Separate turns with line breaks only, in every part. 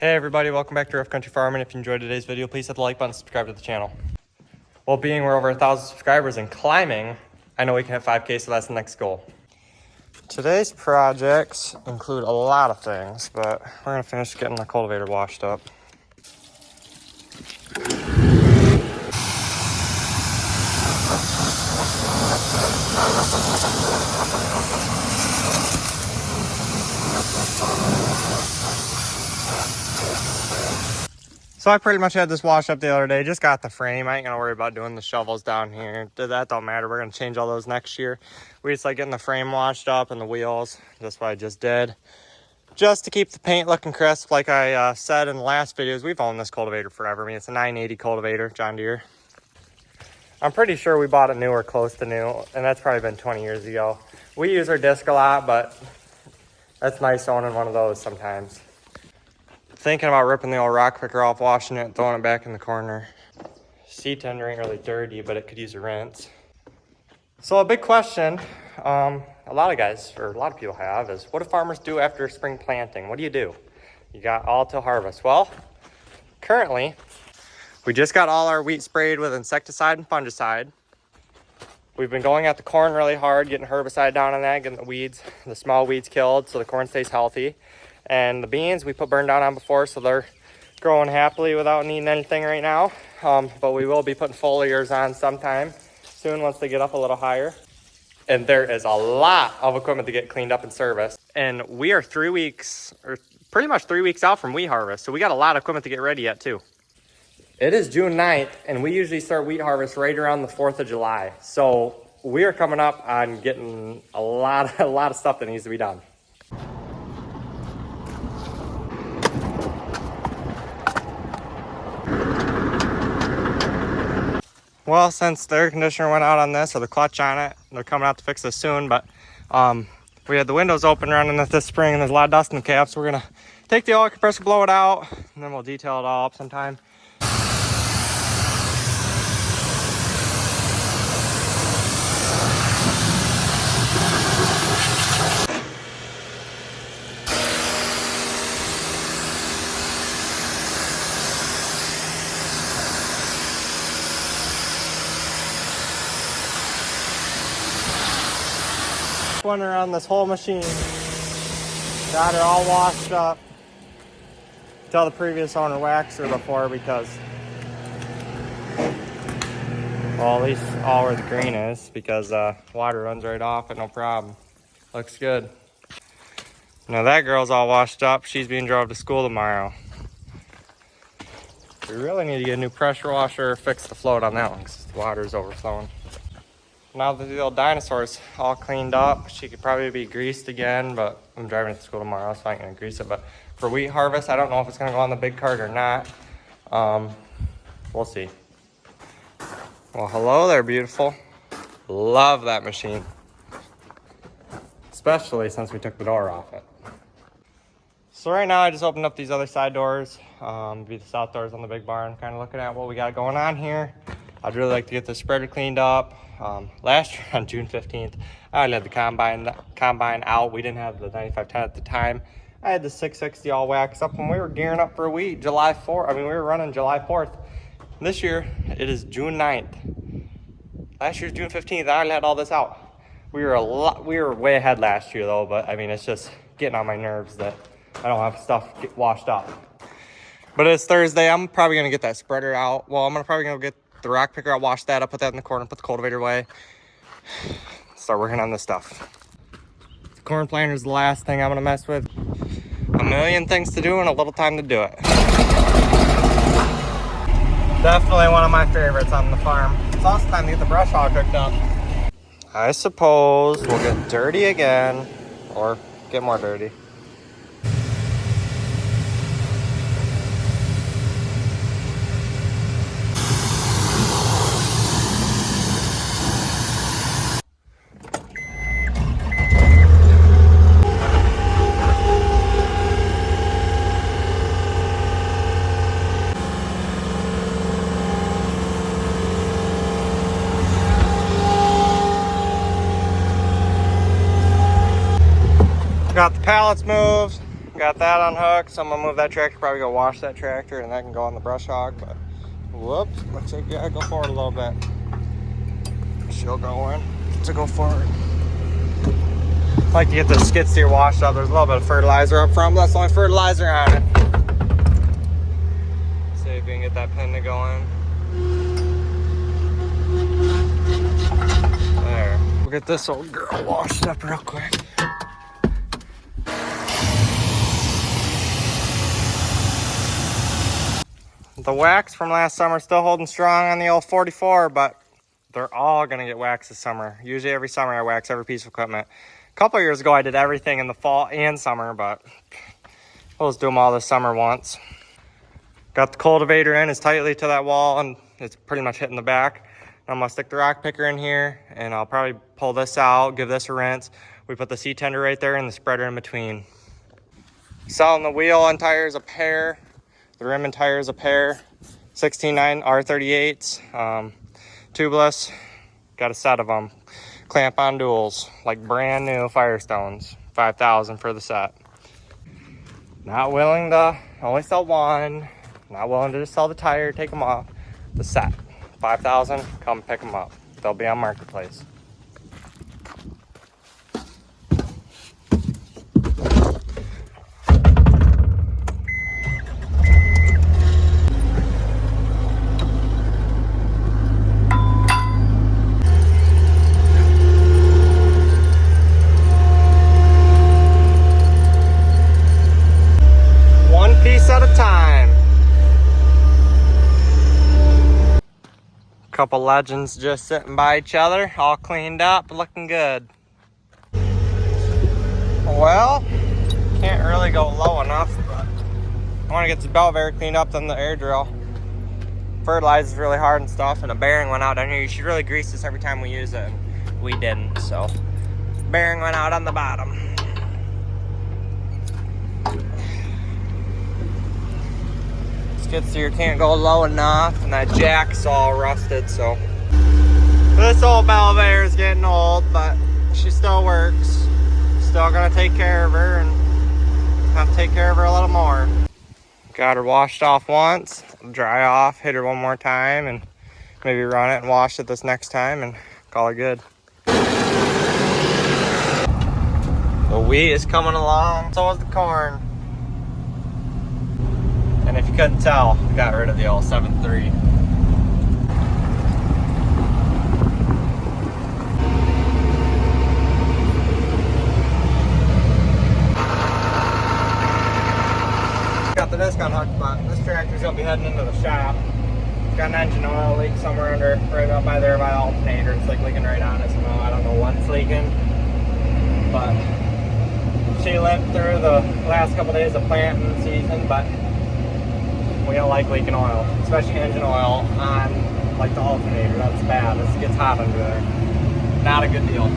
Hey everybody, welcome back to Rough Country Farming. If you enjoyed today's video, please hit the like button, subscribe to the channel. Well, being we're over 1,000 subscribers and climbing, I know we can hit 5K, so that's the next goal. Today's projects include a lot of things, but we're gonna finish getting the cultivator washed up. So I pretty much had this washed up the other day, just got the frame. I ain't gonna worry about doing the shovels down here. That don't matter, we're gonna change all those next year. We just like getting the frame washed up and the wheels. That's what I just did. Just to keep the paint looking crisp, like I said in the last videos, we've owned this cultivator forever. I mean, it's a 980 cultivator, John Deere. I'm pretty sure we bought it new or close to new, and that's probably been 20 years ago. We use our disc a lot, but that's nice owning one of those sometimes. Thinking about ripping the old rock picker off, washing it, and throwing it back in the corner. Seed tender ain't really dirty, but it could use a rinse. So a big question a lot of guys, or a lot of people have, is what do farmers do after spring planting? What do? You got all till harvest. Well, currently, we just got all our wheat sprayed with insecticide and fungicide. We've been going at the corn really hard, getting herbicide down on that, getting the weeds, the small weeds killed so the corn stays healthy. And the beans we put burn down on before, so they're growing happily without needing anything right now. But we will be putting foliars on sometime soon once they get up a little higher. And there is a lot of equipment to get cleaned up and serviced. And we are 3 weeks, or pretty much 3 weeks out from wheat harvest. So we got a lot of equipment to get ready yet too. It is June 9th, and we usually start wheat harvest right around the 4th of July. So we are coming up on getting a lot of stuff that needs to be done. Well, since the air conditioner went out on this, or the clutch on it, they're coming out to fix this soon, but we had the windows open running this spring, and there's a lot of dust in the cap, so we're gonna take the oil compressor, blow it out, and then we'll detail it all up sometime. One around this whole machine, got her all washed up. Tell the previous owner waxed her before because, well, at least all where the green is, because water runs right off it, no problem. Looks good. Now that girl's all washed up. She's being drove to school tomorrow. We really need to get a new pressure washer or fix the float on that one because the water's overflowing. Now that the old dinosaur's all cleaned up, she could probably be greased again, but I'm driving to school tomorrow, so I ain't gonna grease it. But for wheat harvest, I don't know if it's gonna go on the big cart or not. We'll see. Well, hello there, beautiful. Love that machine. Especially since we took the door off it. So right now I just opened up these other side doors, be the south doors on the big barn, kind of looking at what we got going on here. I'd really like to get the spreader cleaned up. Last year on June 15th, I already had the combine out. We didn't have the 9510 at the time. I had the 660 all waxed up when we were gearing up for wheat July 4th. I mean, we were running July 4th. This year, it is June 9th. Last year's June 15th, I already had all this out. We were way ahead last year though, but I mean, it's just getting on my nerves that I don't have stuff get washed up. But it's Thursday. I'm probably gonna get that spreader out. Well, I'm probably gonna get the rock picker, I'll wash that up, put that in the corner, put the cultivator away. Start working on this stuff. The corn planter is the last thing I'm gonna mess with. A million things to do and a little time to do it. Definitely one of my favorites on the farm. It's also time to get the brush hog hooked up. I suppose we'll get dirty again, or get more dirty. Got the pallets moved. Got that unhooked, so I'm gonna move that tractor, probably go wash that tractor, and that can go on the brush hog, but whoops, looks like I gotta go forward a little bit. She'll go in to go forward. I like to get the skid steer washed up. There's a little bit of fertilizer up front, but that's the only fertilizer on it. See if we can get that pin to go in. There. We'll get this old girl washed up real quick. The wax from last summer still holding strong on the old 44, but they're all gonna get waxed this summer. Usually every summer I wax every piece of equipment. A couple of years ago I did everything in the fall and summer, but we'll just do them all this summer once. Got the cultivator in as tightly to that wall, and it's pretty much hitting the back. I'm gonna stick the rock picker in here, and I'll probably pull this out, give this a rinse. We put the seat tender right there and the spreader in between. Selling the wheel and tires a pair. The rim and tires a pair, 16.9 R38s, tubeless, got a set of them. Clamp on duals, like brand new Firestones, 5,000 for the set. Not willing to only sell one, not willing to just sell the tire, take them off. The set, 5,000, come pick them up. They'll be on Marketplace. At a time. Couple legends just sitting by each other, all cleaned up, looking good. Well, can't really go low enough, but I want to get this belt very cleaned up, then the air drill. Fertilizes really hard and stuff, and a bearing went out down here. You should really grease this every time we use it, and we didn't, so bearing went out on the bottom. Skid steer can't go low enough, and that jack's all rusted, so this old bell bear is getting old, but she still works. Still gonna take care of her and have to take care of her a little more. Got her washed off once, dry off, hit her one more time, and maybe run it and wash it this next time and call it good. The wheat is coming along, so is the corn. And if you couldn't tell, I got rid of the old 7.3. Got the disc unhooked, but this tractor's gonna be heading into the shop. It's got an engine oil leak somewhere under, right up by there by the alternator. It's like leaking right on it somehow. I don't know what's leaking, but she lived through the last couple days of planting season, but we don't like leaking oil, especially engine oil on like the alternator. That's bad. This gets hot under there. Not a good deal.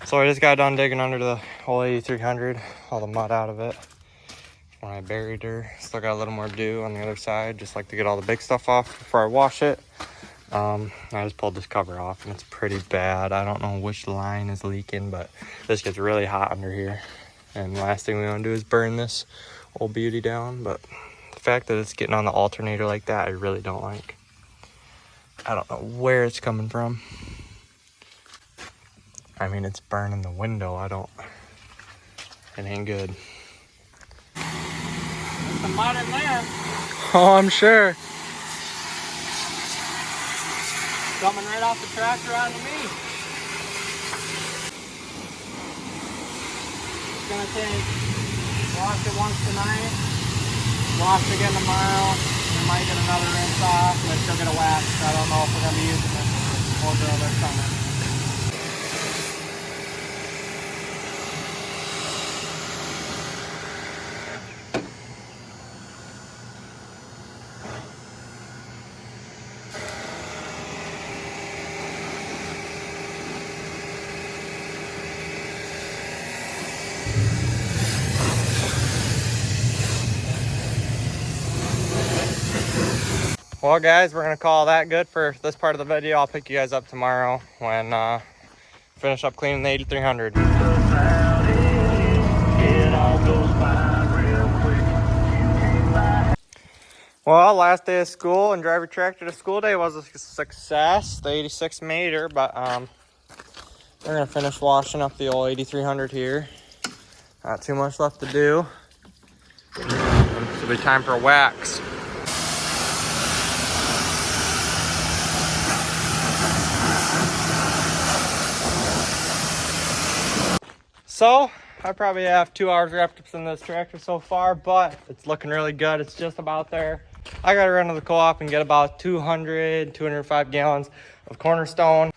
So I just got done digging under the whole 8300, all the mud out of it. When I buried her, still got a little more dew on the other side. Just like to get all the big stuff off before I wash it. I just pulled this cover off and it's pretty bad. I don't know which line is leaking, but this gets really hot under here. And the last thing we want to do is burn this old beauty down. But the fact that it's getting on the alternator like that, I really don't like. I don't know where it's coming from. I mean, it's burning the window. It ain't good. There's some mud in there. Oh, I'm sure. Coming right off the tractor onto me. It's gonna take, wash it once tonight, wash again tomorrow, and I might get another rinse off, and then she'll get a wax. I don't know if we're gonna be using this old girl this summer. Well, guys, we're gonna call that good for this part of the video. I'll pick you guys up tomorrow when finish up cleaning the 8300. Well, last day of school and drive your tractor to school day was a success. The 86 made her, but we're gonna finish washing up the old 8300 here. Not too much left to do. It'll be time for a wax. So, I probably have 2 hours wrapped up in this tractor so far, but it's looking really good. It's just about there. I gotta run to the co-op and get about 205 gallons of Cornerstone.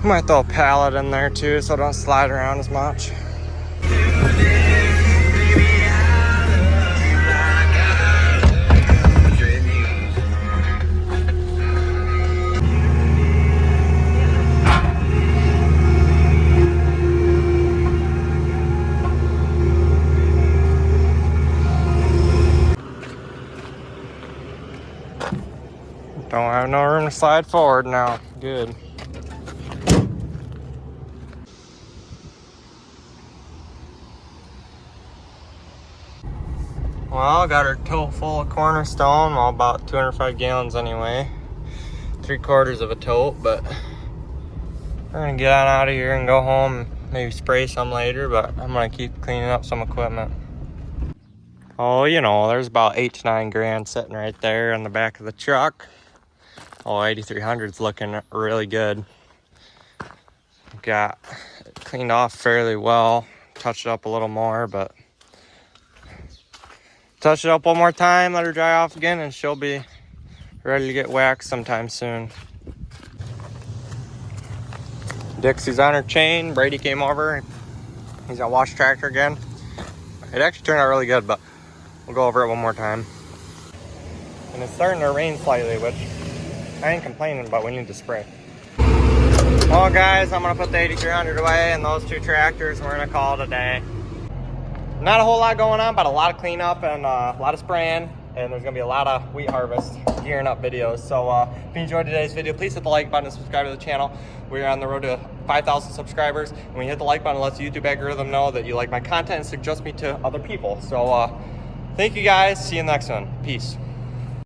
Might throw a pallet in there too so it don't slide around as much. Don't have no room to slide forward now. Good. Well, got her tote full of Cornerstone, well, about 205 gallons anyway. 3/4 of a tote, but we're gonna get on out of here and go home, maybe spray some later, but I'm gonna keep cleaning up some equipment. Oh, you know, there's about 8 to 9 grand sitting right there on the back of the truck. Oh, 8300's looking really good. Got it cleaned off fairly well, touched it up a little more, but touch it up one more time, let her dry off again, and she'll be ready to get waxed sometime soon. Dixie's on her chain. Brady came over. He's gonna wash the tractor again. It actually turned out really good, but we'll go over it one more time. And it's starting to rain slightly, which I ain't complaining, but we need to spray. Well, guys, I'm gonna put the 8300 away and those 2 tractors. We're gonna call it a day. Not a whole lot going on, but a lot of cleanup and a lot of spraying, and there's gonna be a lot of wheat harvest gearing up videos. So if you enjoyed today's video, please hit the like button and subscribe to the channel. We're on the road to 5,000 subscribers, and when you hit the like button, it lets the YouTube algorithm know that you like my content and suggest me to other people. So thank you guys. See you in the next one. Peace.